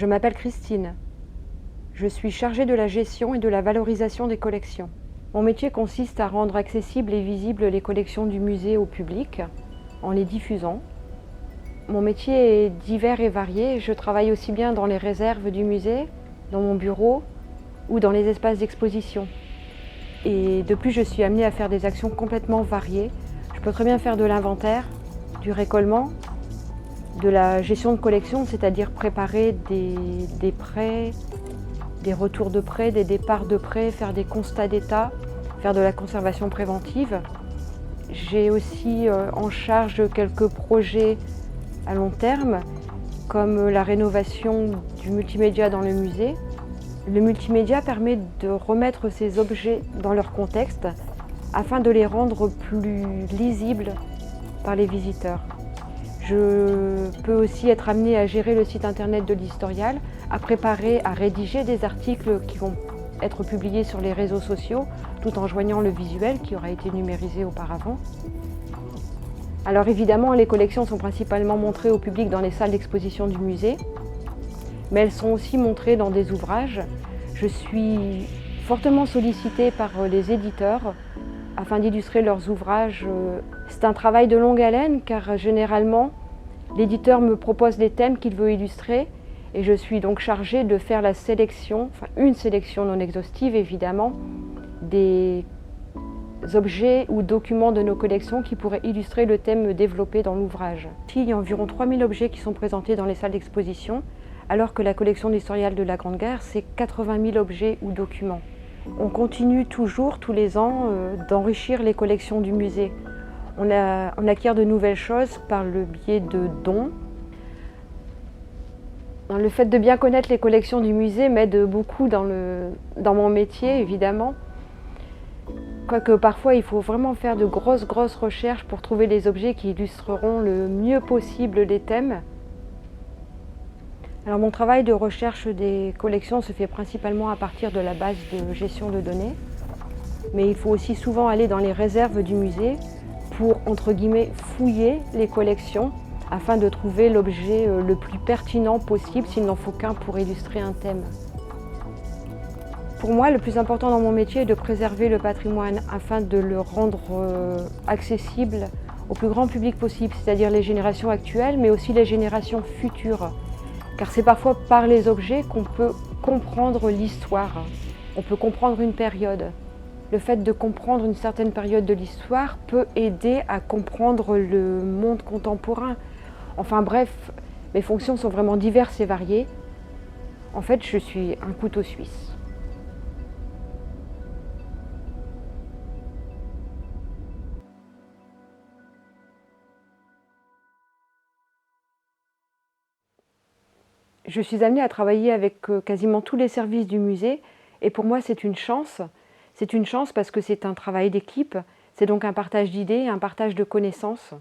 Je m'appelle Christine. Je suis chargée de la gestion et de la valorisation des collections. Mon métier consiste à rendre accessibles et visibles les collections du musée au public en les diffusant. Mon métier est divers et varié. Je travaille aussi bien dans les réserves du musée, dans mon bureau ou dans les espaces d'exposition. Et de plus, je suis amenée à faire des actions complètement variées. Je peux très bien faire de l'inventaire, du récollement, de la gestion de collection, c'est-à-dire préparer des prêts, des retours de prêts, des départs de prêts, faire des constats d'état, faire de la conservation préventive. J'ai aussi en charge quelques projets à long terme, comme la rénovation du multimédia dans le musée. Le multimédia permet de remettre ces objets dans leur contexte afin de les rendre plus lisibles par les visiteurs. Je peux aussi être amenée à gérer le site internet de l'Historial, à préparer, à rédiger des articles qui vont être publiés sur les réseaux sociaux, tout en joignant le visuel qui aura été numérisé auparavant. Alors évidemment, les collections sont principalement montrées au public dans les salles d'exposition du musée, mais elles sont aussi montrées dans des ouvrages. Je suis fortement sollicitée par les éditeurs afin d'illustrer leurs ouvrages. C'est un travail de longue haleine car généralement, l'éditeur me propose les thèmes qu'il veut illustrer et je suis donc chargée de faire la sélection, une sélection non exhaustive évidemment, des objets ou documents de nos collections qui pourraient illustrer le thème développé dans l'ouvrage. Il y a environ 3000 objets qui sont présentés dans les salles d'exposition, alors que la collection d'Historial de la Grande Guerre, c'est 80 000 objets ou documents. On continue toujours, tous les ans, d'enrichir les collections du musée. On acquiert de nouvelles choses par le biais de dons. Le fait de bien connaître les collections du musée m'aide beaucoup dans mon métier, évidemment. Quoique parfois, il faut vraiment faire de grosses recherches pour trouver les objets qui illustreront le mieux possible les thèmes. Alors, mon travail de recherche des collections se fait principalement à partir de la base de gestion de données. Mais il faut aussi souvent aller dans les réserves du musée pour, entre guillemets, fouiller les collections afin de trouver l'objet le plus pertinent possible, s'il n'en faut qu'un pour illustrer un thème. Pour moi, le plus important dans mon métier est de préserver le patrimoine afin de le rendre accessible au plus grand public possible, c'est-à-dire les générations actuelles, mais aussi les générations futures. Car c'est parfois par les objets qu'on peut comprendre l'histoire, on peut comprendre une période. Le fait de comprendre une certaine période de l'histoire peut aider à comprendre le monde contemporain. Enfin bref, mes fonctions sont vraiment diverses et variées. En fait, je suis un couteau suisse. Je suis amenée à travailler avec quasiment tous les services du musée et pour moi c'est une chance. C'est une chance parce que c'est un travail d'équipe, c'est donc un partage d'idées, un partage de connaissances.